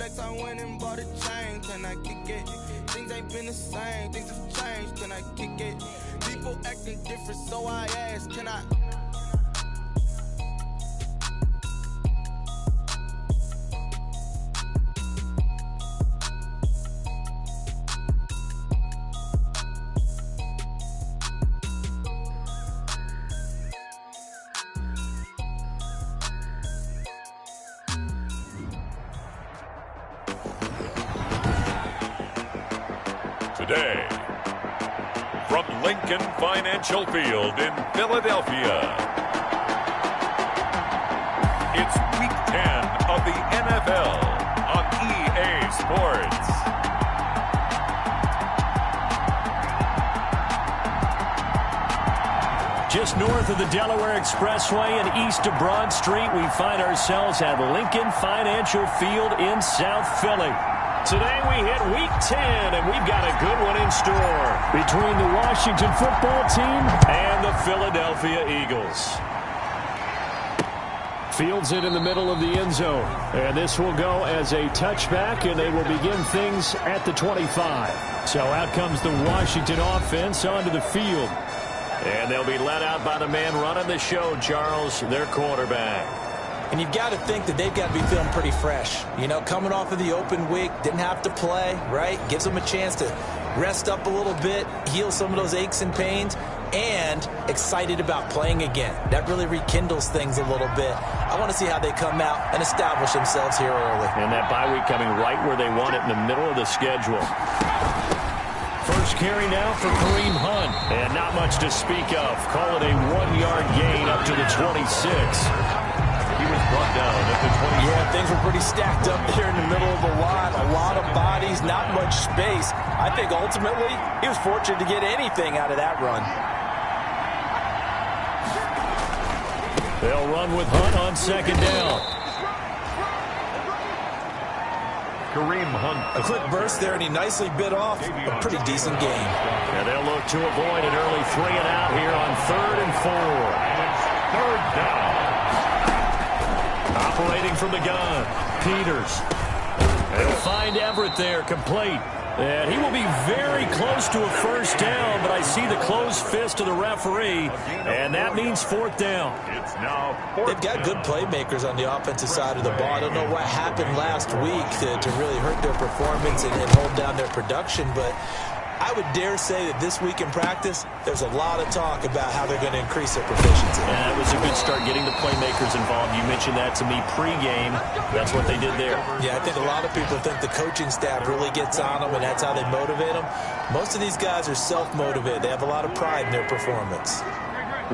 Flex, I went and bought a chain. Can I kick it? Things ain't been the same. Things have changed. Can I kick it? People acting different, so I ask, can I? Today, from Lincoln Financial Field in Philadelphia, it's Week 10 of the NFL on EA Sports. Just north of the Delaware Expressway and east of Broad Street, we find ourselves at Lincoln Financial Field in South Philly. Today we hit Week 10, and we've got a good one in store between the Washington football team and the Philadelphia Eagles. Fields it in the middle of the end zone, and this will go as a touchback, and they will begin things at the 25. So out comes the Washington offense onto the field. And they'll be let out by the man running the show, Charles, their quarterback. And you've got to think that they've got to be feeling pretty fresh. You know, coming off of the open week, didn't have to play, right? Gives them a chance to rest up a little bit, heal some of those aches and pains, and excited about playing again. That really rekindles things a little bit. I want to see how they come out and establish themselves here early. And that bye week coming right where they want it, in the middle of the schedule. First carry now for Kareem Hunt. And not much to speak of. Call it a 1-yard gain up to the 26. He was brought down at the 20. Yeah, things were pretty stacked up there in the middle of the line. A lot of bodies, not much space. I think ultimately he was fortunate to get anything out of that run. They'll run with Hunt on second down. Kareem Hunt. A quick burst there, and he nicely bit off a pretty decent gain. And they'll look to avoid an early 3 and out here on 3rd and 4. Third down. Operating from the gun, Peters. They'll find Everett there, complete. And he will be very close to a first down, but I see the closed fist of the referee, and that means 4th down. It's now 4th. They've got good playmakers on the offensive side of the ball. I don't know what happened last week to really hurt their performance and hold down their production, but I would dare say that this week in practice, there's a lot of talk about how they're going to increase their proficiency. And it was a good start getting the playmakers involved. You mentioned that to me pregame. That's what they did there. Yeah, I think a lot of people think the coaching staff really gets on them, and that's how they motivate them. Most of these guys are self-motivated. They have a lot of pride in their performance.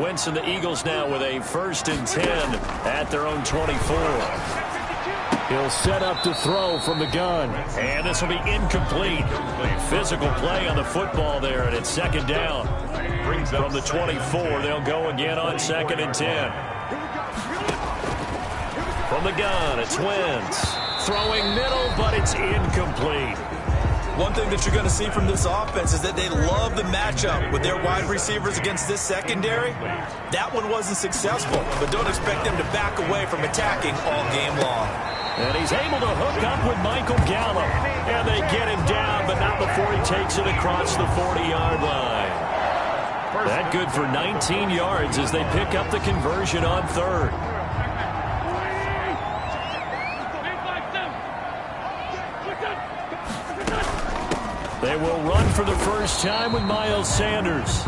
Wentz and the Eagles now with a 1st and 10 at their own 24. He'll set up to throw from the gun. And this will be incomplete. Physical play on the football there, and it's 2nd down. From the 24, they'll go again on 2nd and 10. From the gun, it's Wentz. Throwing middle, but it's incomplete. One thing that you're going to see from this offense is that they love the matchup with their wide receivers against this secondary. That one wasn't successful, but don't expect them to back away from attacking all game long. And he's able to hook up with Michael Gallup. And they get him down, but not before he takes it across the 40-yard line. That good for 19 yards as they pick up the conversion on 3rd. They will run for the first time with Miles Sanders.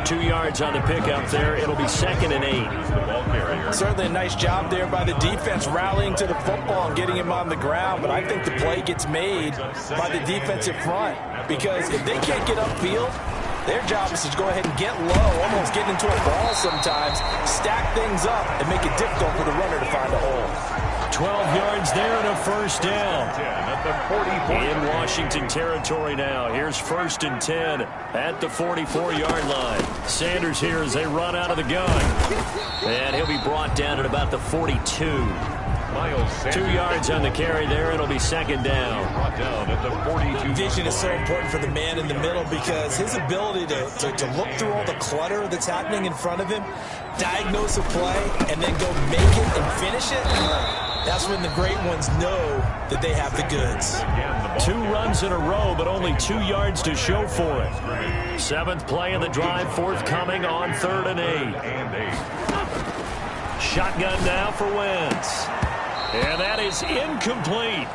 2 yards on the pickup there. It'll be 2nd and 8. Certainly a nice job there by the defense rallying to the football and getting him on the ground, but I think the play gets made by the defensive front because if they can't get upfield, their job is to go ahead and get low, almost get into a ball sometimes, stack things up, and make it difficult for the runner to find a hole. 12 yards there and a first down. In Washington territory now. Here's 1st and 10 at the 44-yard line. Sanders here as they run out of the gun. And he'll be brought down at about the 42. 2 yards on the carry there. It'll be 2nd down. Vision is so important for the man in the middle because his ability to look through all the clutter that's happening in front of him, diagnose a play, and then go make it and finish it, that's when the great ones know that they have the goods. 2 runs in a row, but only 2 yards to show for it. 7th play of the drive forthcoming on 3rd and 8. Shotgun now for Wentz. And that is incomplete.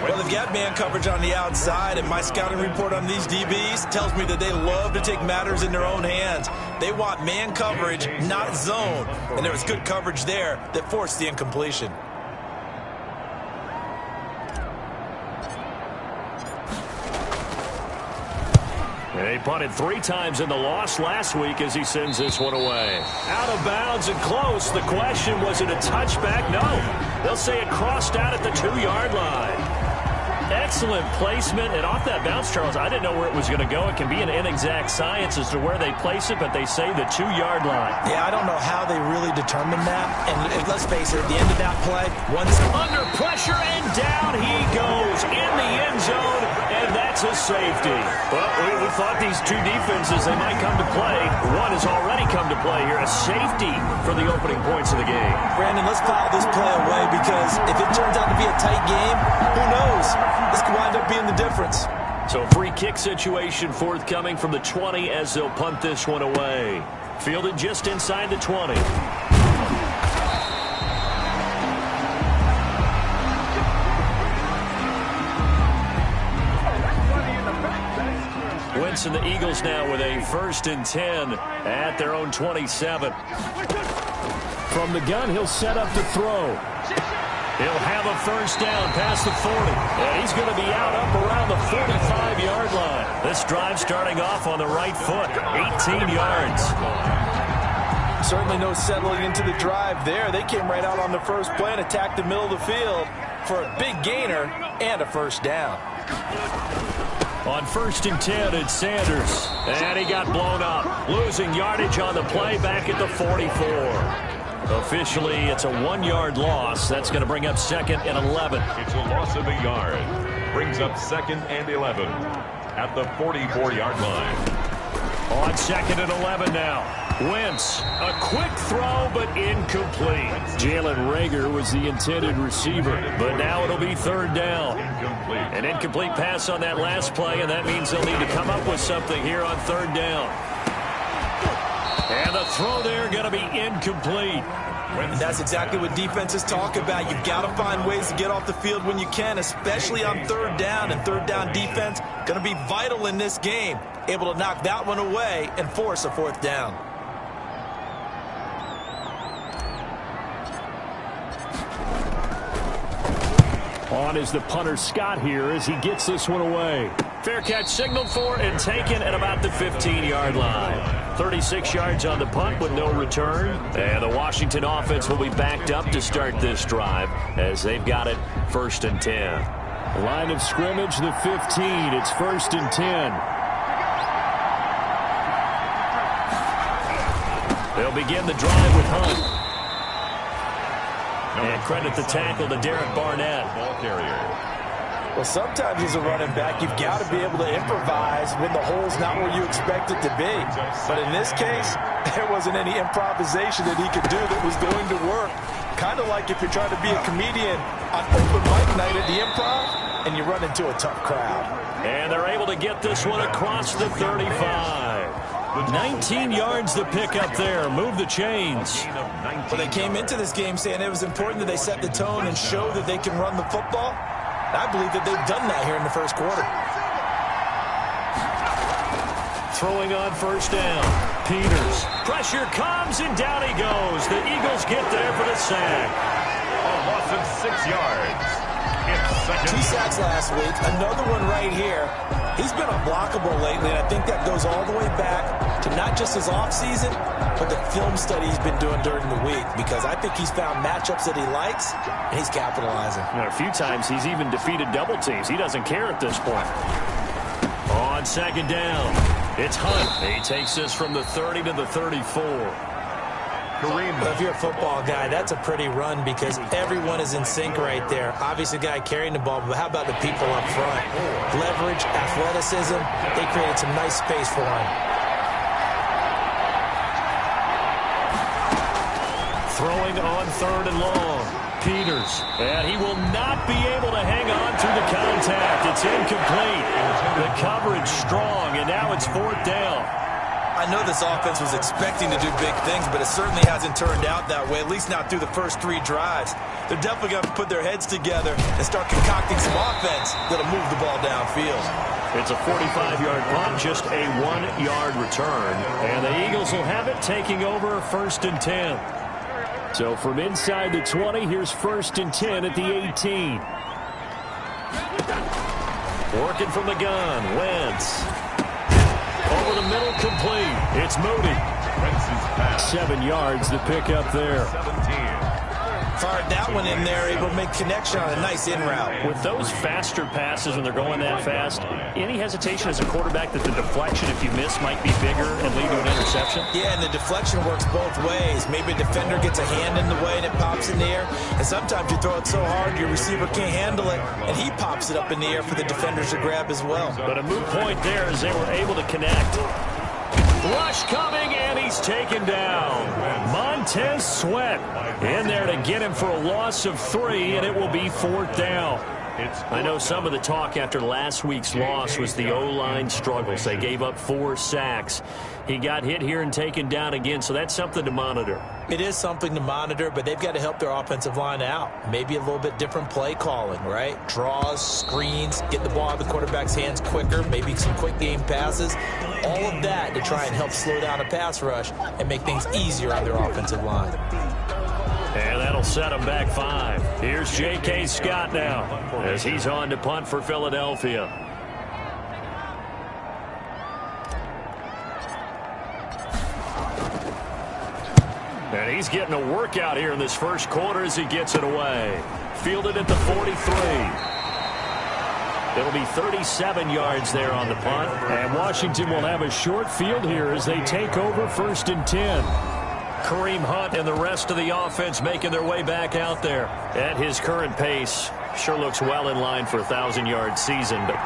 Well, they've got man coverage on the outside, and my scouting report on these DBs tells me that they love to take matters in their own hands. They want man coverage, not zone. And there was good coverage there that forced the incompletion. He punted 3 times in the loss last week as he sends this one away. Out of bounds and close. The question, was it a touchback? No. They'll say it crossed out at the 2-yard line. Excellent placement, and off that bounce, Charles, I didn't know where it was going to go. It can be an inexact science as to where they place it, but they say the 2-yard line. Yeah, I don't know how they really determined that. And let's face it, at the end of that play, once under pressure, and down he goes in the end zone, and that's a safety. Well, we thought these 2 defenses, they might come to play. One has already come to play here, a safety for the opening points of the game. Brandon, let's file this play away, because if it turns out to be a tight game, who knows? This could wind up being the difference. So a free kick situation forthcoming from the 20 as they'll punt this one away. Fielded just inside the 20. Wentz and the Eagles now with a 1st and 10 at their own 27. From the gun, he'll set up to throw. He'll have a 1st down past the 40. And he's going to be out up around the 45-yard line. This drive starting off on the right foot. 18 yards. Certainly no settling into the drive there. They came right out on the first play and attacked the middle of the field for a big gainer and a 1st down. On 1st and 10, it's Sanders. And he got blown up. Losing yardage on the play back at the 44. Officially, it's a 1-yard loss. That's going to bring up 2nd and 11. It's a loss of a yard. Brings up 2nd and 11 at the 44-yard line. On 2nd and 11 now. Wentz, a quick throw, but incomplete. Jalen Reagor was the intended receiver, but now it'll be 3rd down. An incomplete pass on that last play, and that means they'll need to come up with something here on 3rd down. And the throw there going to be incomplete. And that's exactly what defenses talk about. You've got to find ways to get off the field when you can, especially on 3rd down. And 3rd down defense going to be vital in this game. Able to knock that one away and force a 4th down. On is the punter Scott here as he gets this one away. Fair catch signaled for and taken at about the 15-yard line. 36 yards on the punt with no return. And the Washington offense will be backed up to start this drive as they've got it 1st and 10. Line of scrimmage, the 15. It's 1st and 10. They'll begin the drive with Hunt. And credit the tackle to Derek Barnett. Ball carrier. Well, sometimes as a running back, you've got to be able to improvise when the hole's not where you expect it to be. But in this case, there wasn't any improvisation that he could do that was going to work. Kind of like if you're trying to be a comedian on open mic night at the Improv and you run into a tough crowd. And they're able to get this one across the 35. 19 yards to pick up there. Move the chains. Well, they came into this game saying it was important that they set the tone and show that they can run the football. I believe that they've done that here in the 1st quarter. Throwing on 1st down. Peters. Pressure comes and down he goes. The Eagles get there for the sack. A loss of 6 yards. It's 2 sacks last week. Another one right here. He's been unblockable lately, and I think that goes all the way back to not just his offseason, but the film study he's been doing during the week, because I think he's found matchups that he likes, and he's capitalizing. A few times he's even defeated double teams. He doesn't care at this point. On 2nd down, it's Hunt. He takes this from the 30 to the 34. But if you're a football guy, that's a pretty run because everyone is in sync right there. Obviously, the guy carrying the ball, but how about the people up front? Leverage, athleticism, they created some nice space for him. Throwing on 3rd and long. Peters. And he will not be able to hang on through the contact. It's incomplete. The coverage strong, and now it's 4th down. I know this offense was expecting to do big things, but it certainly hasn't turned out that way, at least not through the first 3 drives. They're definitely going to put their heads together and start concocting some offense that'll move the ball downfield. It's a 45-yard punt, just a 1-yard return. And the Eagles will have it, taking over 1st and 10. So from inside the 20, here's 1st and 10 at the 18. Working from the gun, Wentz. Over the middle, complete. It's Moody. 7 yards to pick up there. Fired that one in there, able to make connection on a nice in route. With those faster passes when they're going that fast, any hesitation as a quarterback that the deflection, if you miss, might be bigger and lead to an interception? Yeah, and the deflection works both ways. Maybe a defender gets a hand in the way and it pops in the air. And sometimes you throw it so hard your receiver can't handle it, and he pops it up in the air for the defenders to grab as well. But a moot point there as they were able to connect. Rush coming, and he's taken down. Montez Sweat in there to get him for a loss of 3, and it will be 4th down. I know some of the talk after last week's loss was the O-line struggles. They gave up 4 sacks. He got hit here and taken down again, so that's something to monitor. It is something to monitor, but they've got to help their offensive line out. Maybe a little bit different play calling, right? Draws, screens, get the ball out of the quarterback's hands quicker, maybe some quick game passes. All of that to try and help slow down a pass rush and make things easier on their offensive line. And that'll set him back 5. Here's J.K. Scott now as he's on to punt for Philadelphia. And he's getting a workout here in this first quarter as he gets it away. Fielded at the 43. It'll be 37 yards there on the punt. And Washington will have a short field here as they take over 1st and 10. Kareem Hunt and the rest of the offense making their way back out there. At his current pace, sure looks well in line for a 1,000-yard season. But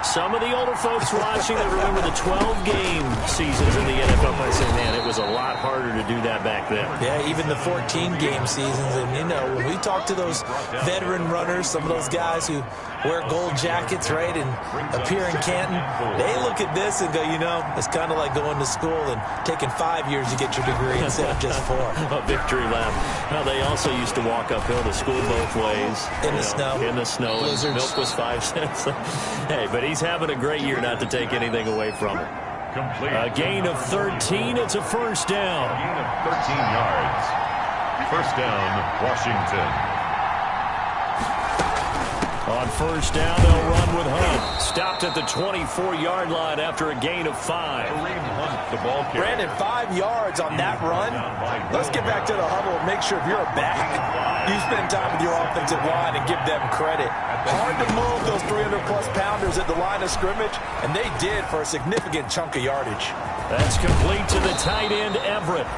some of the older folks watching that remember the 12-game seasons in the NFL might say, man, it was a lot harder to do that back then. Yeah, even the 14-game seasons. And, you know, when we talk to those veteran runners, some of those guys who wear gold jackets, right, and appear in Canton, they look at this and go, you know, it's kind of like going to school and taking 5 years to get your degree instead of just 4. A victory lap. Now, they also used to walk uphill to school both ways. In the snow. In the snow. Blizzards. Milk was 5 cents. Hey, but he's having a great year, not to take anything away from him. A gain of 13. It's a 1st down. A gain of 13 yards. 1st down, Washington. On 1st down, they'll run with Hunt. Stopped at the 24-yard line after a gain of 5. Brandon, 5 yards on that run. Let's get back to the huddle and make sure if you're a back, you spend time with your offensive line and give them credit. Hard to move those 300-plus pounders at the line of scrimmage, and they did for a significant chunk of yardage. That's complete to the tight end, Everett.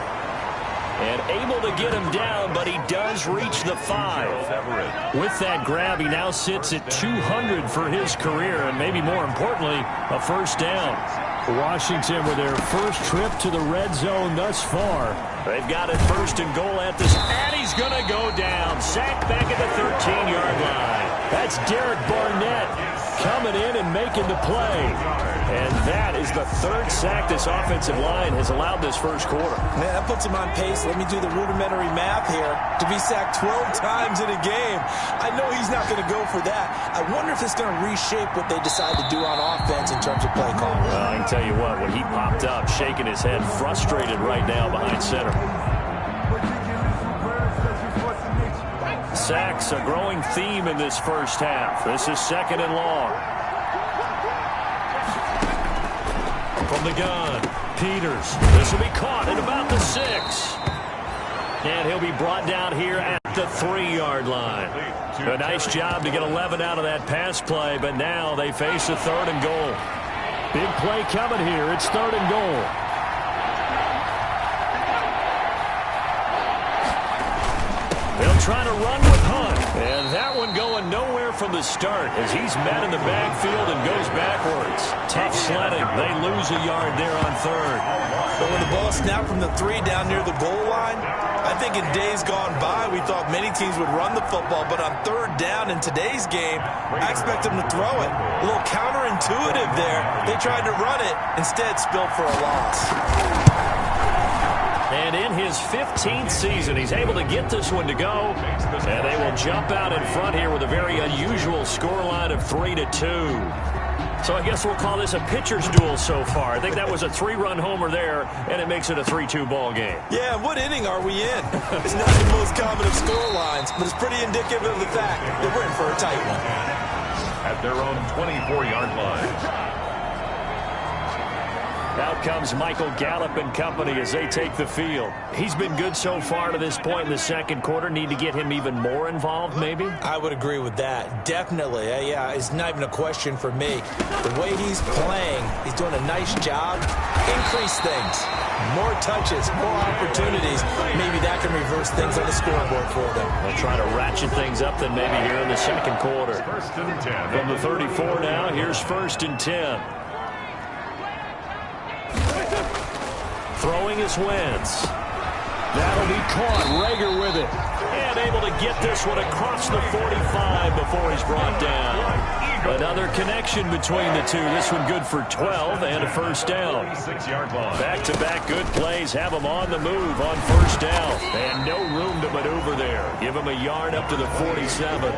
And able to get him down, but he does reach the 5. With that grab, he now sits at 200 for his career, and maybe more importantly, a 1st down. Washington with their first trip to the red zone thus far. They've got it 1st and goal at this, and he's going to go down. Sacked back at the 13-yard line. That's Derek Barnett coming in and making the play. And that is the 3rd sack this offensive line has allowed this first quarter. Man, that puts him on pace. Let me do the rudimentary math here. To be sacked 12 times in a game. I know he's not going to go for that. I wonder if it's going to reshape what they decide to do on offense in terms of play calling. Well, I can tell you what, when he popped up, shaking his head, frustrated right now behind center. Sacks, a growing theme in this first half. This is 2nd and long. From the gun, Peters. This will be caught at about the 6. And he'll be brought down here at the 3-yard line. A nice job to get 11 out of that pass play, but now they face a 3rd and goal. Big play coming here. It's 3rd and goal. They'll try to run with Hunt. And that one going nowhere from the start as he's met in the backfield and goes backwards. Tough sledding. They lose a yard there on 3rd. But when the ball snapped from the 3 down near the goal line, I I think in days gone by, we thought many teams would run the football, but on third down in today's game, I expect them to throw it. A little counterintuitive there. They tried to run it, instead spilled for a loss. And in his 15th season, he's able to get this one to go. And they will jump out in front here with a very unusual scoreline of 3-2. So I guess we'll call this a pitcher's duel so far. I think that was a 3-run homer there, and it makes it a 3-2 ball game. Yeah, and what inning are we in? It's not the most common of scorelines, but it's pretty indicative of the fact that we're in for a tight one. At their own 24-yard line. Out comes Michael Gallup and company as they take the field. He's been good so far to this point in the second quarter. Need to get him even more involved, maybe? I would agree with that. Definitely. Yeah, it's not even a question for me. The way he's playing, he's doing a nice job. Increase things. More touches, more opportunities. Maybe that can reverse things on the scoreboard for them. They'll try to ratchet things up then maybe here in the second quarter. First and 10. From the 34 now, here's first and 10. Throwing is Wentz. That'll be caught. Rager with it. And able to get this one across the 45 before he's brought down. Another connection between the two. This one good for 12 and a first down. Back-to-back good plays have him on the move on first down. And no room to maneuver there. Give him a yard up to the 47.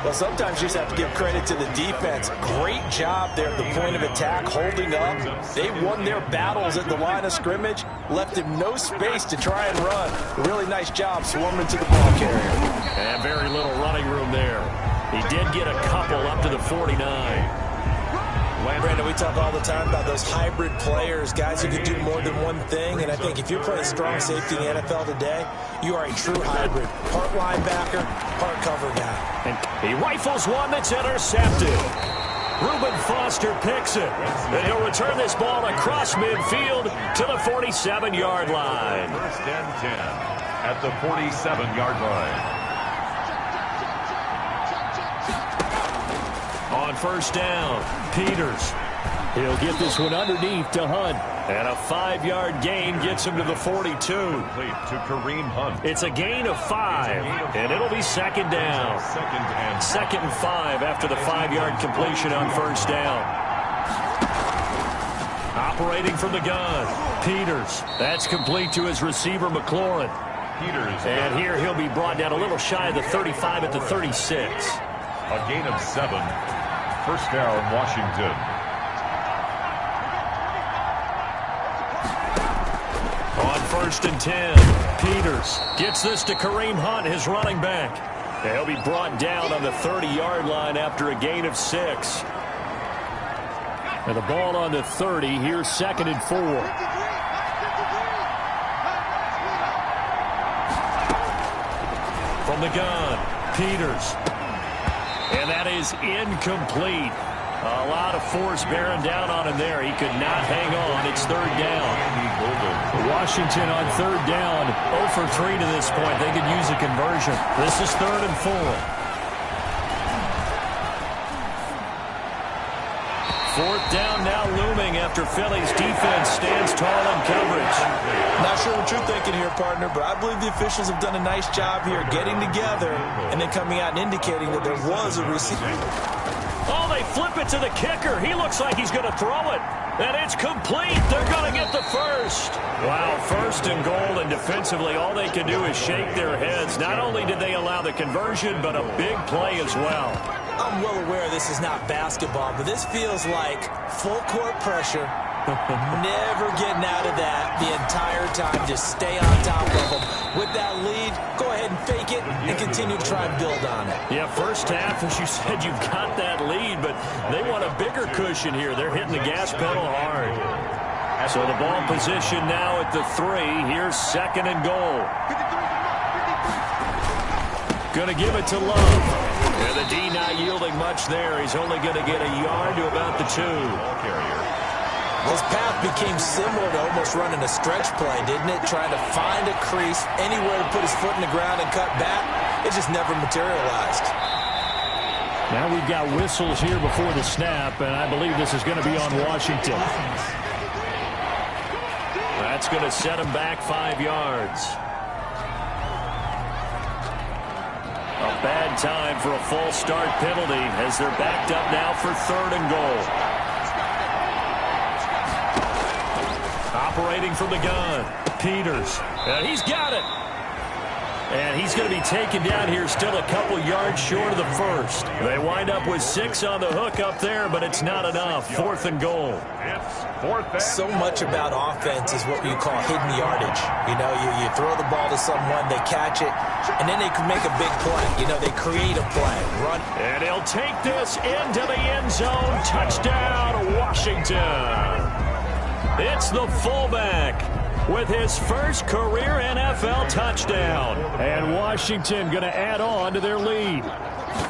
Well, sometimes you just have to give credit to the defense. Great job there at the point of attack, holding up. They won their battles at the line of scrimmage, left him no space to try and run. A really nice job swarming to the ball carrier. And very little running room there. He did get a couple up to the 49. Brandon, we talk all the time about those hybrid players, guys who can do more than one thing, and I think if you're playing strong safety in the NFL today, you are a true hybrid. Part linebacker, part cover guy. And he rifles one that's intercepted. Reuben Foster picks it. And he'll return this ball across midfield to the 47-yard line. First and 10 at the 47-yard line. On first down, Peters. He'll get this one underneath to Hunt. And a 5-yard gain gets him to the 42. Complete to Kareem Hunt. It's a gain of 5, and it'll be second down. Second and 5 after the 5-yard completion on first down. Operating from the gun, Peters. That's complete to his receiver, McLaurin. Peters. And here he'll be brought down a little shy of the 35 at the 36. A gain of 7. First down, Washington. On first and 10, Peters gets this to Kareem Hunt, his running back. He'll be brought down on the 30-yard line after a gain of 6. And the ball on the 30, here's second and 4. From the gun, Peters. And that is incomplete. A lot of force bearing down on him there. He could not hang on. It's third down. Washington on third down. 0 for 3 to this point. They could use a conversion. This is third and 4. Fourth down now looming after Philly's defense stands tall in coverage. Not sure what you're thinking here, partner, but I believe the officials have done a nice job here getting together and then coming out and indicating that there was a receiver. Oh, they flip it to the kicker. He looks like he's going to throw it. And it's complete. They're going to get the first. Wow, first and goal, and defensively all they can do is shake their heads. Not only did they allow the conversion, but a big play as well. I'm well aware this is not basketball, but this feels like full court pressure. Never getting out of that the entire time. Just stay on top of them. With that lead, go ahead and fake it and continue to try and build on it. Yeah, first half, as you said, you've got that lead, but they want a bigger cushion here. They're hitting the gas pedal hard. So the ball position now at the 3. Here's second and goal. Going to give it to Love. And the D not yielding much there. He's only going to get a yard to about the 2. His path became similar to almost running a stretch play, didn't it? Trying to find a crease, anywhere to put his foot in the ground and cut back. It just never materialized. Now we've got whistles here before the snap, and I believe this is going to be on Washington. That's going to set him back 5 yards. A bad time for a false start penalty as they're backed up now for 3rd and goal. Operating from the gun, Peters. And he's got it. And he's going to be taken down here still a couple yards short of the first. They wind up with 6 on the hook up there, but it's not enough. 4th and goal. So much about offense is what you call hidden yardage. You know, you throw the ball to someone, they catch it, and then they can make a big play. You know, they create a play. Run. And he'll take this into the end zone. Touchdown, Washington. It's the fullback with his first career NFL touchdown. And Washington going to add on to their lead.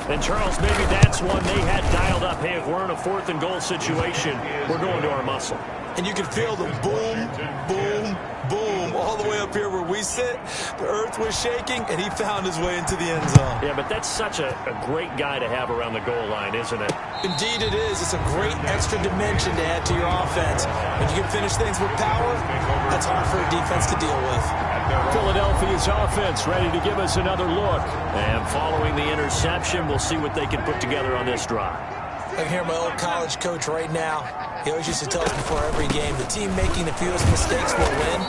And, Charles, maybe that's one they had dialed up. Hey, if we're in a 4th and goal situation, we're going to our muscle. And you can feel the boom, boom, boom all the way up here where we sit. The earth was shaking, and he found his way into the end zone. Yeah, but that's such a great guy to have around the goal line, isn't it? Indeed it is. It's a great extra dimension to add to your offense. When you can finish things with power, that's hard for a defense to deal with. Philadelphia's offense ready to give us another look. And following the interception, we'll see what they can put together on this drive. I can hear my old college coach right now. He always used to tell us before every game, the team making the fewest mistakes will win.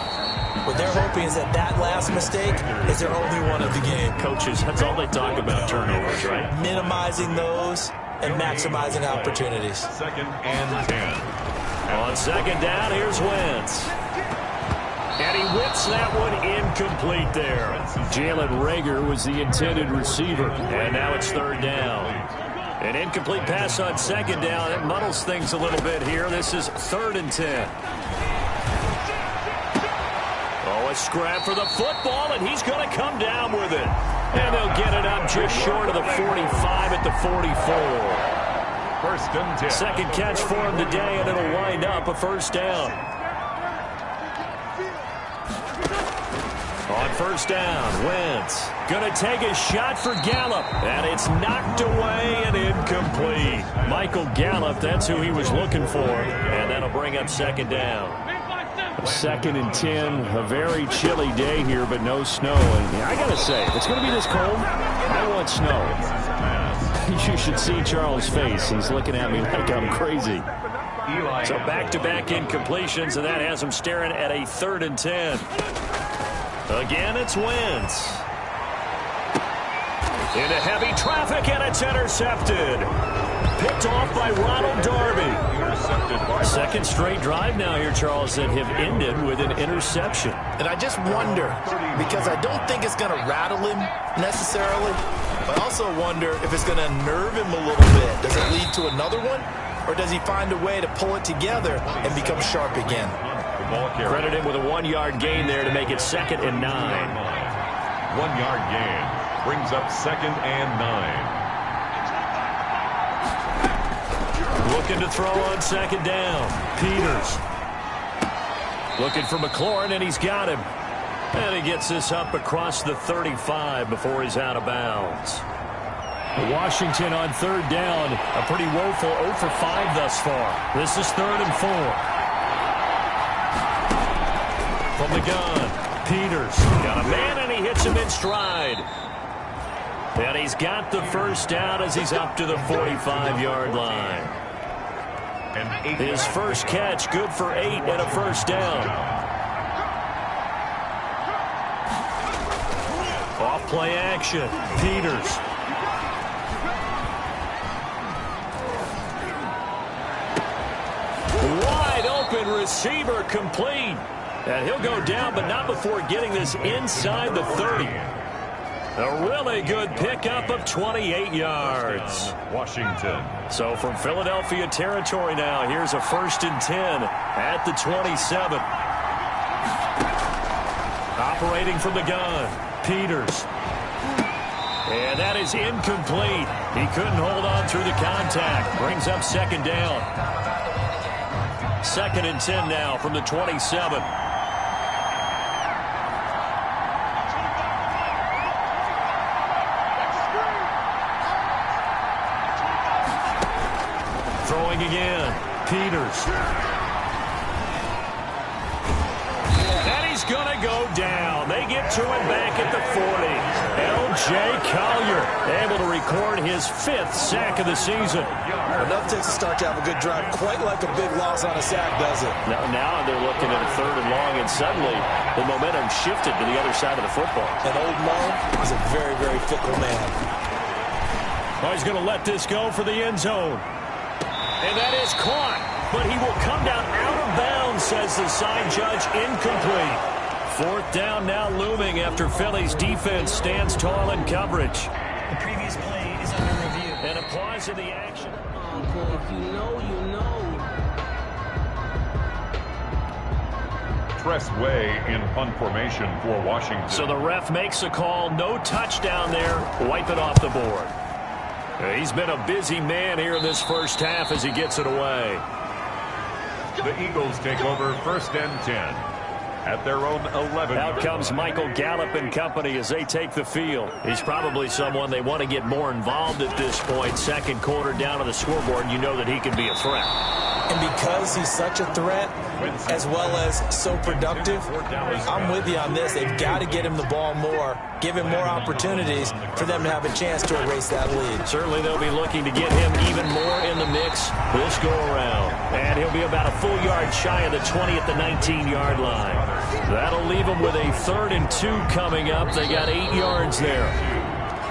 What they're hoping is that last mistake is their only one of the game. Coaches, that's all they talk about, turnovers, right? Minimizing those and maximizing opportunities. 2nd and 10. On 2nd down, here's Wentz. And he whips that one incomplete there. Jalen Reagor was the intended receiver. And now it's 3rd down. An incomplete pass on 2nd down. It muddles things a little bit here. This is 3rd and 10. Oh, a scrap for the football, and he's going to come down with it. And they'll get it up just short of the 45 at the 44. 1st and 10. Second catch for him today, and it'll wind up a 1st down. On 1st down, Wentz going to take a shot for Gallup, and it's knocked away and incomplete. Michael Gallup, that's who he was looking for, and that'll bring up 2nd down. 2nd and 10, a very chilly day here, but no snow. And I got to say, if it's going to be this cold, I want snow. You should see Charles' face. He's looking at me like I'm crazy. So back-to-back incompletions, and that has him staring at a 3rd and 10. Again, it's Wentz. Into heavy traffic, and it's intercepted. Picked off by Ronald Darby. 2nd straight drive now here, Charles, that have ended with an interception. And I just wonder, because I don't think it's going to rattle him necessarily, but I also wonder if it's going to nerve him a little bit. Does it lead to another one? Or does he find a way to pull it together and become sharp again? Credit him with a 1-yard gain there to make it 2nd and 9. 1-yard gain brings up 2nd and 9. Looking to throw on 2nd down. Peters. Looking for McLaurin, and he's got him. And he gets this up across the 35 before he's out of bounds. Washington on 3rd down. A pretty woeful 0 for 5 thus far. This is 3rd and 4. From the gun, Peters got a man, and he hits him in stride. And he's got the 1st down as he's up to the 45-yard line. His first catch, good for 8 and a 1st down. Off play action, Peters. Wide open receiver, complete. And he'll go down, but not before getting this inside the 30. A really good pickup of 28 yards. Washington. So from Philadelphia territory now, here's a 1st and 10 at the 27. Operating from the gun, Peters. And that is incomplete. He couldn't hold on through the contact. Brings up 2nd down. 2nd and 10 now from the 27. Throwing again, Peters. And he's going to go down. They get to it back at the 40. L.J. Collier able to record his 5th sack of the season. Enough takes a start to have a good drive. Quite like a big loss on a sack, does it? Now they're looking at a 3rd and long, and suddenly the momentum shifted to the other side of the football. And old Mo is a very, very fickle man. Oh, he's going to let this go for the end zone. And that is caught. But he will come down out of bounds, says the side judge. Incomplete. 4th down now looming after Philly's defense stands tall in coverage. The previous play is under review. And a pause in the action. If you know, you know. Press way in punt formation for Washington. So the ref makes a call. No touchdown there. Wipe it off the board. He's been a busy man here in this first half as he gets it away. The Eagles take over 1st and 10 at their own 11. Out comes Michael Gallup and company as they take the field. He's probably someone they want to get more involved at this point. 2nd quarter down on the scoreboard, you know that he can be a threat. And because he's such a threat, as well as so productive, I'm with you on this. They've got to get him the ball more, give him more opportunities for them to have a chance to erase that lead. Certainly they'll be looking to get him even more in the mix this go-around. And he'll be about a full yard shy of the 20 at the 19-yard line. That'll leave him with a 3rd and 2 coming up. They got 8 yards there.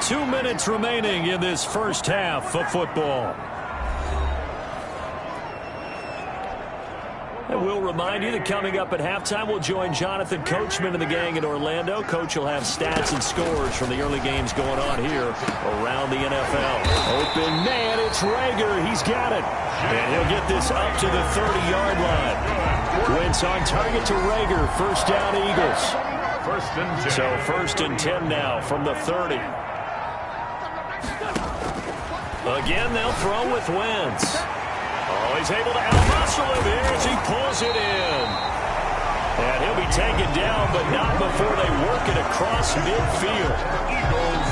2 minutes remaining in this first half of football. And we'll remind you that coming up at halftime, we'll join Jonathan Coachman and the gang in Orlando. Coach will have stats and scores from the early games going on here around the NFL. Open man, it's Rager. He's got it. And he'll get this up to the 30-yard line. Wentz on target to Rager. 1st down, Eagles. 1st and 10. So 1st and 10 now from the 30. Again, they'll throw with Wentz. Oh, he's able to out-muscle him here as he pulls it in. And he'll be taken down, but not before they work it across midfield. Eagles.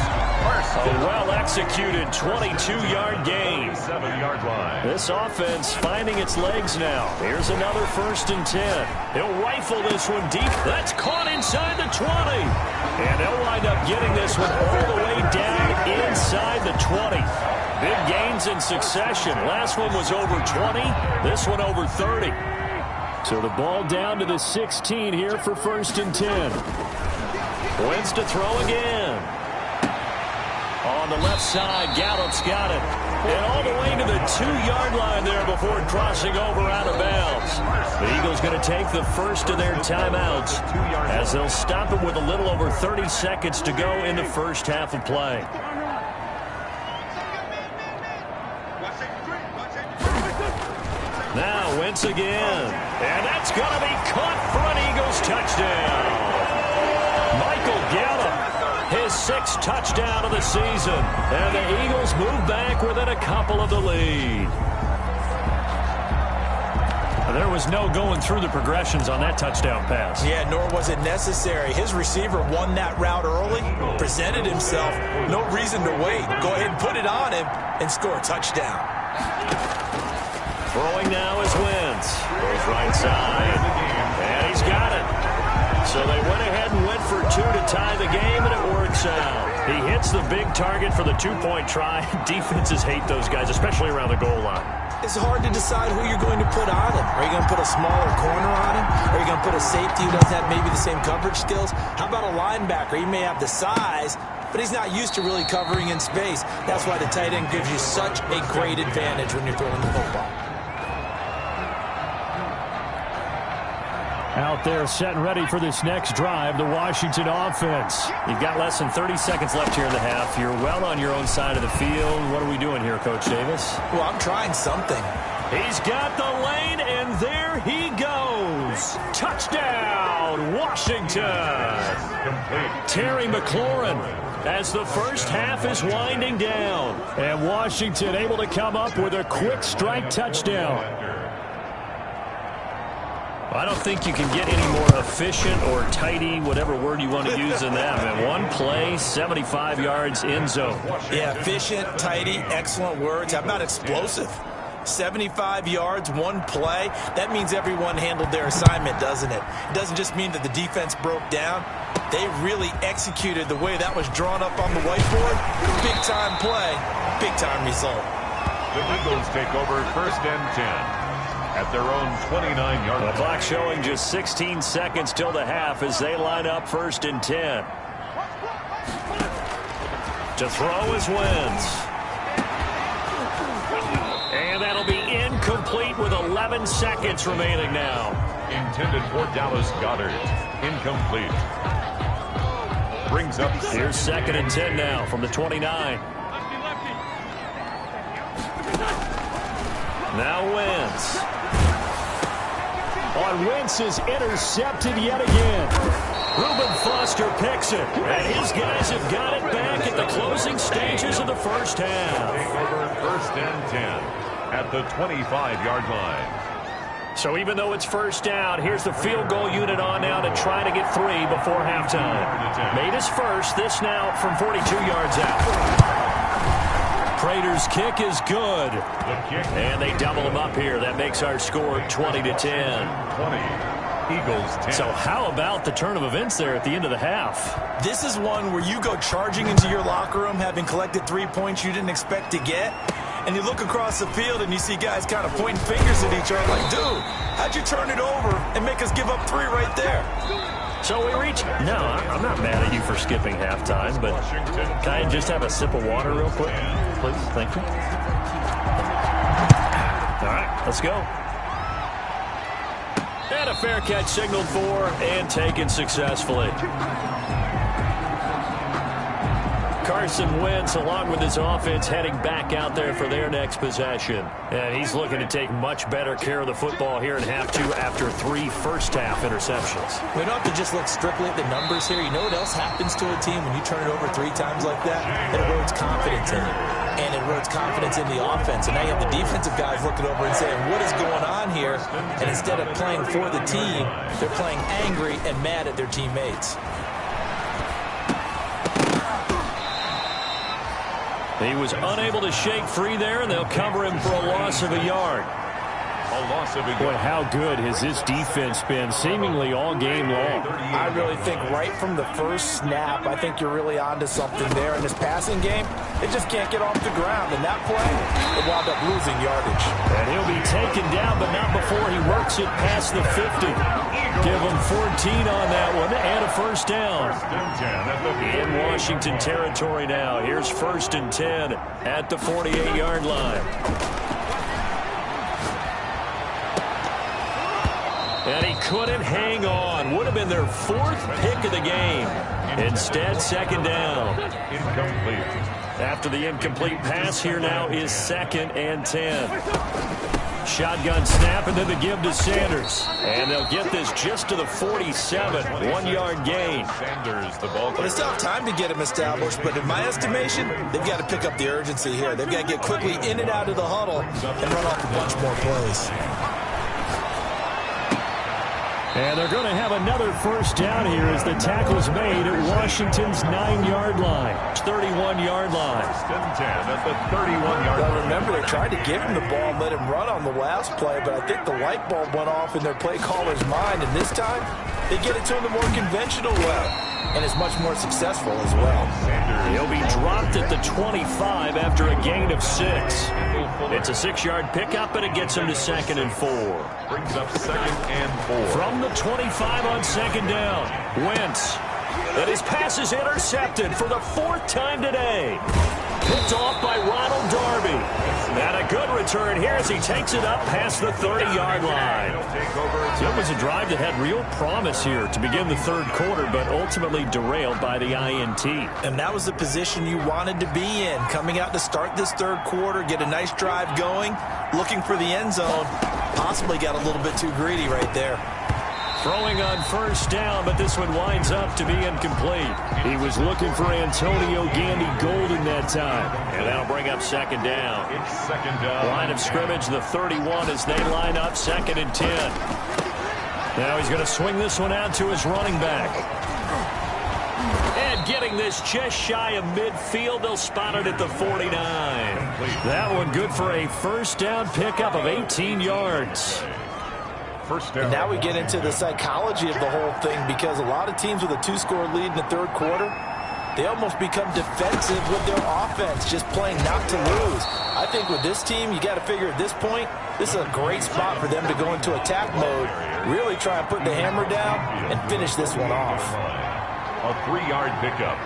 A well-executed 22-yard gain. 7-yard line. This offense finding its legs now. Here's another 1st and 10. He'll rifle this one deep. That's caught inside the 20. And they'll wind up getting this one all the way down inside the 20. Big gains in succession. Last one was over 20. This one over 30. So the ball down to the 16 here for 1st and 10. Wentz to throw again. On the left side, Gallup's got it. And all the way to the 2-yard line there before crossing over out of bounds. The Eagles going to take the first of their timeouts as they'll stop it with a little over 30 seconds to go in the first half of play. Now Wentz again. And that's going to be caught for an Eagles touchdown. Michael Gallup, his 6th touchdown of the season. And the Eagles move back within a couple of the lead. There was no going through the progressions on that touchdown pass. Yeah, nor was it necessary. His receiver won that route early, presented himself. No reason to wait. Go ahead and put it on him and score a touchdown. Throwing now is Wentz. Goes right side. And he's got it. So they went ahead and went for 2 to tie the game, and it works out. He hits the big target for the 2-point try. Defenses hate those guys, especially around the goal line. It's hard to decide who you're going to put on him. Are you going to put a smaller corner on him? Are you going to put a safety who doesn't have maybe the same coverage skills? How about a linebacker? He may have the size, but he's not used to really covering in space. That's why the tight end gives you such a great advantage when you're throwing the football. Out there set and ready for this next drive, the Washington offense. You've got less than 30 seconds left here in the half. You're well on your own side of the field. What are we doing here, Coach Davis? Well, I'm trying something. He's got the lane, and there he goes. Touchdown, Washington. Terry McLaurin as the first half is winding down. And Washington able to come up with a quick strike touchdown. I don't think you can get any more efficient or tidy, whatever word you want to use in that. Man, one play, 75 yards in zone. Yeah, efficient, tidy, excellent words. How about explosive? 75 yards, one play. That means everyone handled their assignment, doesn't it? It doesn't just mean that the defense broke down. They really executed the way that was drawn up on the whiteboard. Big-time play, big-time result. The Eagles take over 1st and 10 at their own 29-yard line. The clock showing just 16 seconds till the half as they line up 1st and 10. To throw is Wentz. And that'll be incomplete with 11 seconds remaining now. Intended for Dallas Goedert. Incomplete. Brings up. Here's 2nd and 10 now from the 29. Now Wentz. On Wentz is intercepted yet again. Reuben Foster picks it, and his guys have got it back at the closing stages of the first half. Take over 1st and 10 at the 25-yard line. So even though it's first down, here's the field goal unit on now to try to get 3 before halftime. Made his first, this now from 42 yards out. Prater's kick is good. And they double him up here. That makes our score 20-10. 20. Eagles 10. So how about the turn of events there at the end of the half? This is one where you go charging into your locker room having collected 3 points you didn't expect to get. And you look across the field and you see guys kind of pointing fingers at each other like, dude, how'd you turn it over and make us give up 3 right there? So we reach. No, I'm not mad at you for skipping halftime, but can I just have a sip of water real quick? Please, thank you. All right, let's go. And a fair catch signaled for and taken successfully. Carson Wentz, along with his offense, heading back out there for their next possession. And he's looking to take much better care of the football here in half 2 after 3 first-half interceptions. We don't have to just look strictly at the numbers here. You know what else happens to a team when you turn it over 3 times like that? It erodes confidence in it. And it erodes confidence in the offense. And now you have the defensive guys looking over and saying, what is going on here? And instead of playing for the team, they're playing angry and mad at their teammates. He was unable to shake free there, and they'll cover him for a loss of a yard. A loss of a yard. Boy, how good has this defense been seemingly all game long? I really think right from the first snap, I think you're really onto something there. In this passing game, it just can't get off the ground. And that play, it wound up losing yardage. And he'll be taken down, but not before he works it past the 50. Give him 14 on that one, and a first down. In Washington territory now. Here's 1st and 10 at the 48-yard line. And he couldn't hang on. Would have been their 4th pick of the game. Instead, 2nd down. Incomplete. After the incomplete pass, here now is 2nd and 10. Shotgun snap and then the give to Sanders. And they'll get this just to the 47. 1-yard gain. Sanders, the ball. Well, they still have time to get him established, but in my estimation, they've got to pick up the urgency here. They've got to get quickly in and out of the huddle and run off a bunch more plays. And they're going to have another first down here as the tackle's made at Washington's 9-yard line. 31-yard line. 1st and 10 at the 31-yard line. Well, remember, they tried to give him the ball and let him run on the last play, but I think the light bulb went off in their play caller's mind, and this time they get it to him the more conventional way, and it's much more successful as well. He'll be dropped at the 25 after a gain of 6. It's a 6-yard pickup, and it gets him to 2nd and 4. Brings up 2nd and 4. From the 25 on 2nd down, Wentz. And his pass is intercepted for the 4th time today. Picked off by Ronald Darby. And a good return here as he takes it up past the 30-yard line. So it was a drive that had real promise here to begin the 3rd quarter, but ultimately derailed by the INT. And that was the position you wanted to be in. Coming out to start this 3rd quarter, get a nice drive going, looking for the end zone. Possibly got a little bit too greedy right there. Throwing on first down, but this one winds up to be incomplete. He was looking for Antonio Gandy Golden that time. And that'll bring up 2nd down. It's 2nd down. Line of scrimmage, the 31 as they line up 2nd and 10. Now he's going to swing this one out to his running back. And getting this just shy of midfield, they'll spot it at the 49. That one good for a first down pickup of 18 yards. First down. And now we get into the psychology of the whole thing, because a lot of teams with a 2-score lead in the third quarter, they almost become defensive with their offense, just playing not to lose. I think with this team, you got to figure at this point, this is a great spot for them to go into attack mode, really try and put the hammer down and finish this one off. A 3-yard pickup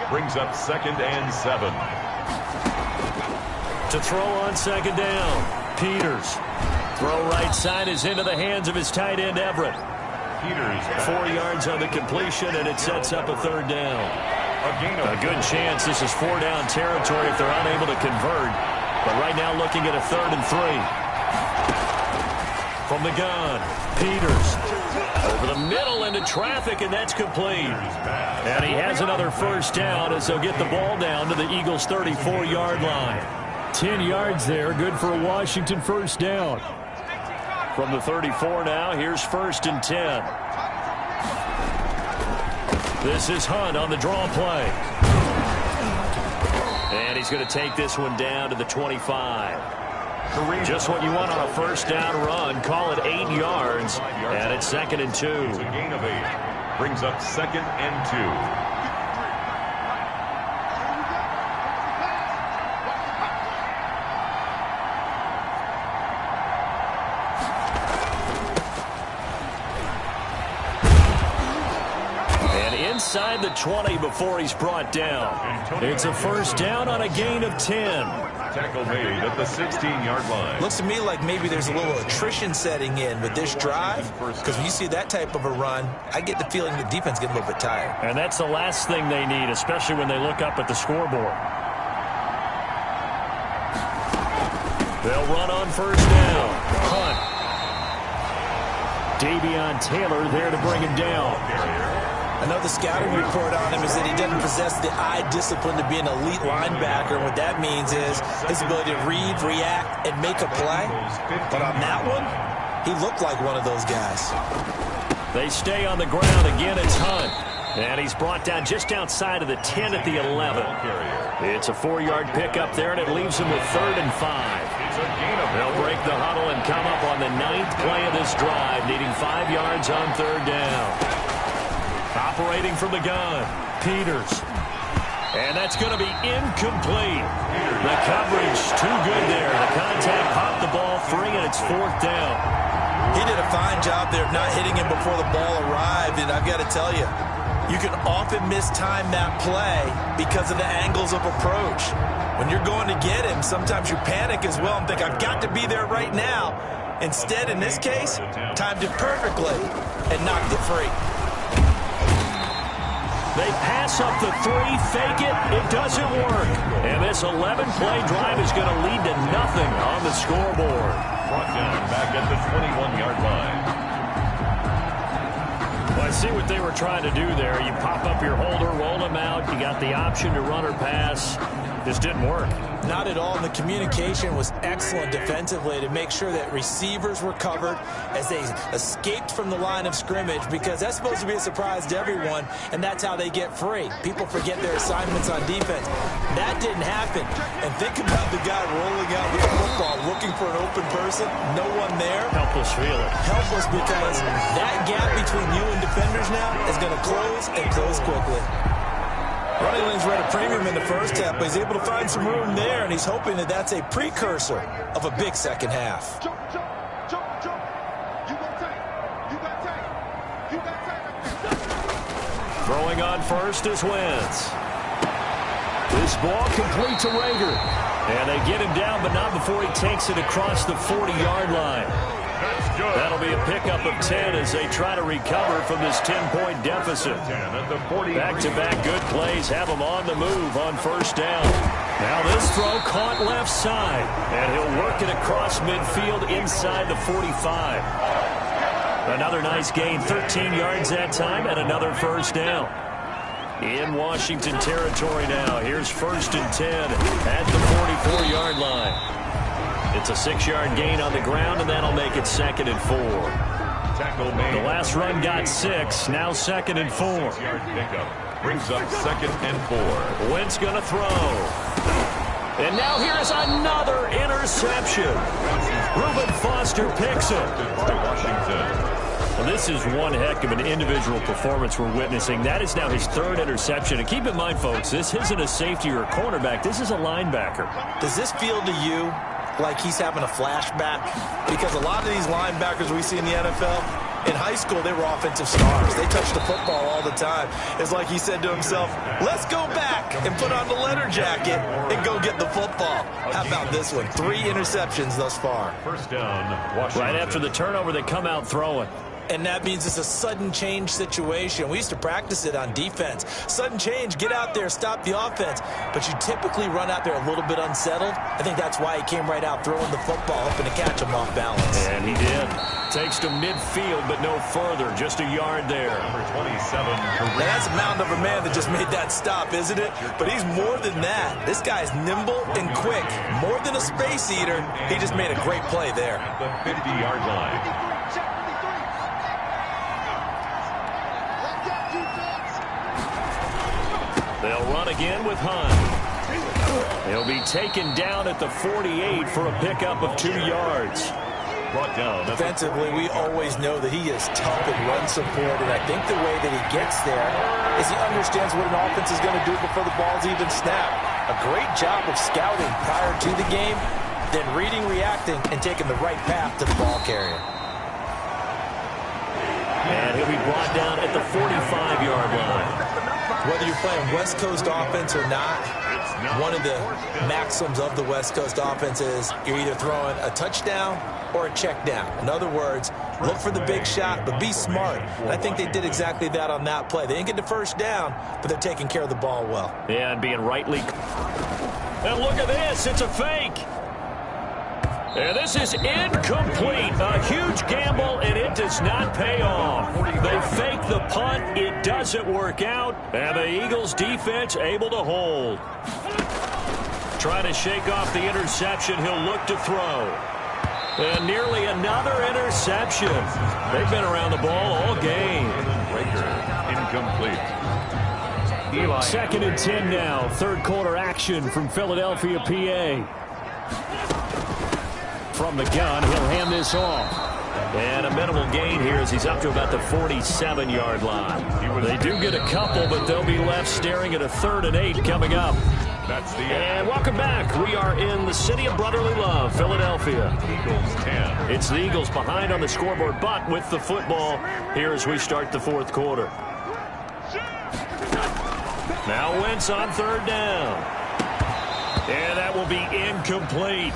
brings up 2nd and 7. To throw on 2nd down, Peters. Throw right side is into the hands of his tight end, Everett. Peters 4 yards on the completion, and it sets up a 3rd down. A good chance this is 4-down territory if they're unable to convert. But right now looking at a 3rd and 3. From the gun, Peters. Over the middle into traffic, and that's complete. And he has another 1st down as they'll get the ball down to the Eagles' 34-yard line. 10 yards there, good for a Washington 1st down. From the 34 now, here's 1st and 10. This is Hunt on the draw play. And he's going to take this one down to the 25. Just what you want on a 1st down run. Call it 8 yards. And it's 2nd and 2. It's a gain of 8. Brings up 2nd and 2. Inside the 20 before he's brought down. It's a 1st down on a gain of 10. Tackle made at the 16-yard line. Looks to me like maybe there's a little attrition setting in with this drive, because when you see that type of a run, I get the feeling the defense gets a little bit tired. And that's the last thing they need, especially when they look up at the scoreboard. They'll run on 1st down. Hunt. Davion Taylor there to bring him down. Another scouting report on him is that he doesn't possess the eye discipline to be an elite linebacker. What that means is his ability to read, react, and make a play. But on that one, he looked like one of those guys. They stay on the ground. Again, it's Hunt. And he's brought down just outside of the 10 at the 11. It's a 4-yard pickup there, and it leaves him with 3rd and 5. They'll break the huddle and come up on the 9th play of this drive, needing 5 yards on 3rd down. Operating from the gun, Peters. And that's going to be incomplete. The coverage too good there. The contact popped the ball free, and it's 4th down. He did a fine job there of not hitting him before the ball arrived, and I've got to tell you, you can often mistime that play because of the angles of approach. When you're going to get him, sometimes you panic as well and think, I've got to be there right now. Instead, in this case, timed it perfectly and knocked it free. They pass up the 3, fake it, it doesn't work. And this 11-play drive is going to lead to nothing on the scoreboard. Brought down back at the 21-yard line. Well, I see what they were trying to do there. You pop up your holder, roll them out. You got the option to run or pass. This didn't work. Not at all. And the communication was excellent defensively to make sure that receivers were covered as they escaped from the line of scrimmage, because that's supposed to be a surprise to everyone, and that's how they get free. People forget their assignments on defense. That didn't happen. And think about the guy rolling out with the football, looking for an open person, no one there. Helpless feeling. Helpless, because that gap between you and defenders now is going to close and close quickly. Running lanes were at a premium in the first half, but he's able to find some room there, and he's hoping that that's a precursor of a big second half. Throwing on 1st is Wentz. This ball complete to Rager. And they get him down, but not before he takes it across the 40-yard line. That'll be a pickup of 10 as they try to recover from this 10-point deficit. Back-to-back good plays have them on the move on 1st down. Now this throw caught left side, and he'll work it across midfield inside the 45. Another nice gain, 13 yards that time, and another 1st down. In Washington territory now. Here's 1st and 10 at the 44-yard line. It's a 6-yard gain on the ground, and that'll make it 2nd and 4. The last run got 6, now 2nd and 4. Brings up 2nd and 4. Wentz gonna throw. And now here's another interception. Reuben Foster Foster picks it. Well, this is one heck of an individual performance we're witnessing. That is now his third interception. And keep in mind, folks, this isn't a safety or a cornerback. This is a linebacker. Does this feel to you like he's having a flashback? Because a lot of these linebackers we see in the NFL, in high school, they were offensive stars. They touched the football all the time. It's like he said to himself, let's go back and put on the letter jacket and go get the football. How about this one? 3 interceptions thus far. First down, Washington. Right after the turnover, they come out throwing. And that means it's a sudden change situation. We used to practice it on defense. Sudden change, get out there, stop the offense. But you typically run out there a little bit unsettled. I think that's why he came right out throwing the football, hoping to catch him off balance. And he did. Takes to midfield, but no further. Just a yard there. Number 27. Now that's a mountain of a man that just made that stop, isn't it? But he's more than that. This guy's nimble and quick. More than a space eater. He just made a great play there. At the 50-yard line. They'll run again with Hunt. He'll be taken down at the 48 for a pickup of 2 yards. Brought down. Defensively, we always know that he is tough in run support, and I think the way that he gets there is he understands what an offense is going to do before the ball's even snapped. A great job of scouting prior to the game, then reading, reacting, and taking the right path to the ball carrier. And he'll be brought down at the 45-yard line. Whether you're playing West Coast offense or not, one of the maxims of the West Coast offense is you're either throwing a touchdown or a check down. In other words, look for the big shot, but be smart. And I think they did exactly that on that play. They didn't get the first down, but they're taking care of the ball well. Yeah, and being rightly... And look at this. It's a fake. And this is incomplete. A huge gamble, and it does not pay off. They fake the punt. It doesn't work out. And the Eagles defense able to hold. Trying to shake off the interception. He'll look to throw. And nearly another interception. They've been around the ball all game. Incomplete. Eli. 2nd and 10 now. Third quarter action from Philadelphia, PA. From the gun, he'll hand this off. And a minimal gain here as he's up to about the 47-yard line. They do get a couple, but they'll be left staring at a 3rd and 8 coming up. That's the end. And welcome back. We are in the city of brotherly love, Philadelphia. Eagles 10. It's the Eagles behind on the scoreboard, but with the football here as we start the 4th quarter. Now Wentz on 3rd down. And that will be incomplete.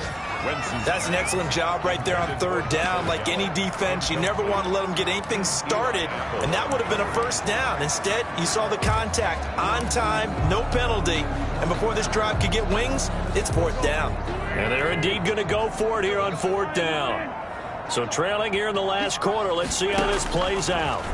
That's an excellent job right there on 3rd down. Like any defense, you never want to let them get anything started, and that would have been a 1st down. Instead, you saw the contact on time, no penalty, and before this drive could get wings, it's 4th down. And they're indeed going to go for it here on 4th down. So trailing here in the last quarter, let's see how this plays out.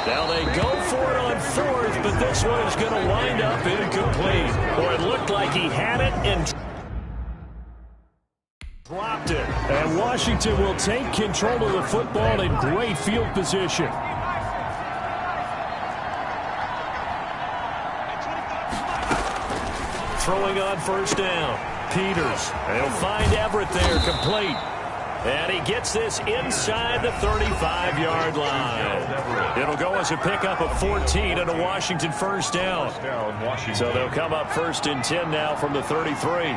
Now they go for it on 4th, but this one is going to wind up incomplete. Or it looked like he had it and dropped it. And Washington will take control of the football in great field position. Throwing on 1st down. Peters. They'll find Everett there, complete. And he gets this inside the 35-yard line. It'll go as a pickup of 14 and a Washington 1st down. So they'll come up 1st and 10 now from the 33.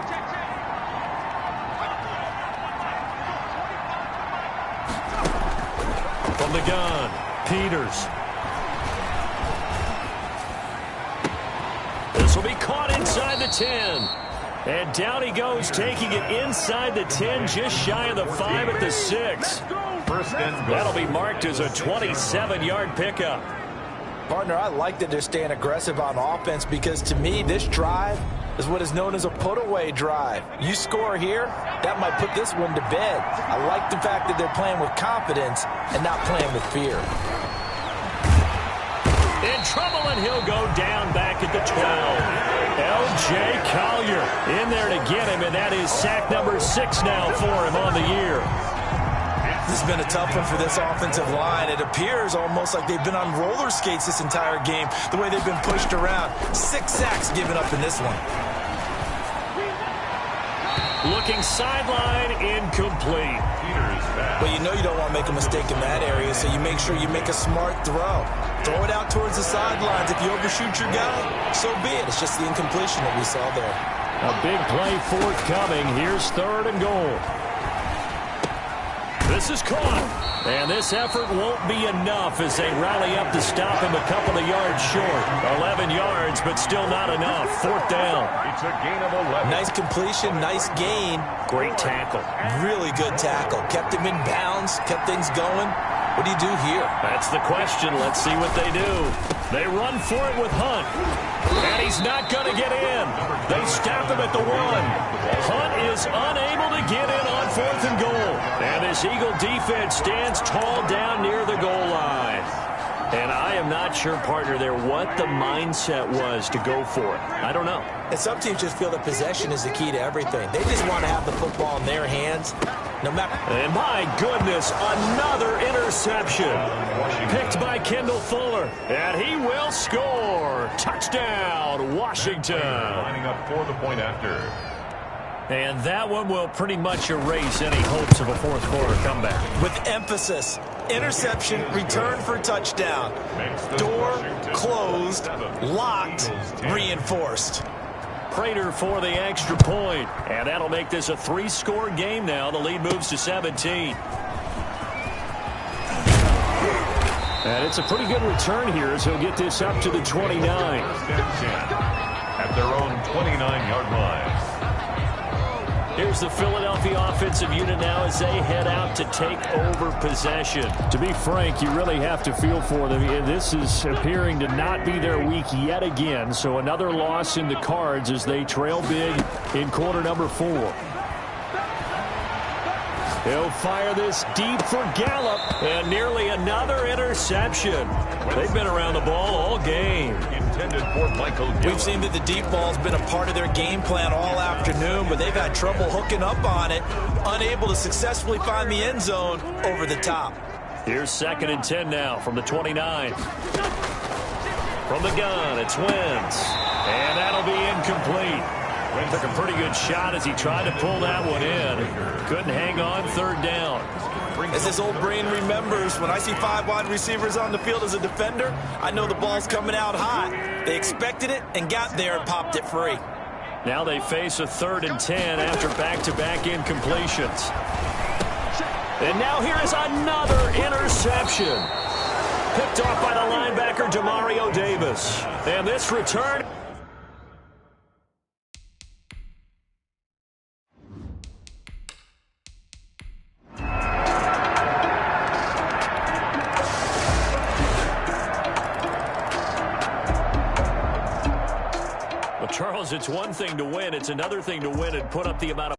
From the gun, Peters. This will be caught inside the 10. And down he goes, taking it inside the 10, just shy of the 5 at the 6. First and goal. That'll be marked as a 27-yard pickup. Partner, I like that they're staying aggressive on offense because, to me, this drive is what is known as a put-away drive. You score here, that might put this one to bed. I like the fact that they're playing with confidence and not playing with fear. In trouble, and he'll go down back at the 12. L.J. Collier in there to get him, and that is sack number 6 now for him on the year. This has been a tough one for this offensive line. It appears almost like they've been on roller skates this entire game, the way they've been pushed around. 6 sacks given up in this one. Looking sideline, incomplete. Well, you know you don't want to make a mistake in that area, so you make sure you make a smart throw. Throw it out towards the sidelines. If you overshoot your guy, so be it. It's just the incompletion that we saw there. A big play forthcoming. Here's 3rd and goal. This is caught. And this effort won't be enough as they rally up to stop him a couple of yards short. 11 yards, but still not enough. 4th down. It's a gain of 11. Nice completion, nice gain. Great tackle. Really good tackle. Kept him in bounds, kept things going. What do you do here? That's the question. Let's see what they do. They run for it with Hunt. And he's not going to get in. They stop him at the 1. Hunt is unable to get in on 4th and goal. And this Eagle defense stands tall down near the goal line. And I am not sure, partner, there what the mindset was to go for it. I don't know. And some teams just feel that possession is the key to everything. They just want to have the football in their hands. No matter. And my goodness, another interception. Picked by Kendall Fuller. And he will score. Touchdown, Washington. Lining up for the point after. And that one will pretty much erase any hopes of a 4th quarter comeback. With emphasis. Interception, return for touchdown. Door closed, locked, reinforced. Prater for the extra point. And that'll make this a 3-score game now. The lead moves to 17. And it's a pretty good return here as he'll get this up to the 29. At their own 29-yard line. Here's the Philadelphia offensive unit now as they head out to take over possession. To be frank, you really have to feel for them. This is appearing to not be their week yet again. So another loss in the cards as they trail big in quarter number 4. He'll fire this deep for Gallup. And nearly another interception. They've been around the ball all game. Intended for Michael Gallup. We've seen that the deep ball's been a part of their game plan all afternoon, but they've had trouble hooking up on it, unable to successfully find the end zone over the top. Here's 2nd and 10 now from the 29. From the gun, it's Wentz. And that'll be incomplete. Took a pretty good shot as he tried to pull that one in. Couldn't hang on, 3rd down. As his old brain remembers, when I see 5 wide receivers on the field as a defender, I know the ball's coming out hot. They expected it and got there and popped it free. Now they face a 3rd and 10 after back-to-back incompletions. And now here is another interception. Picked off by the linebacker, Demario Davis. And this return... Charles, it's one thing to win. It's another thing to win and put up the amount of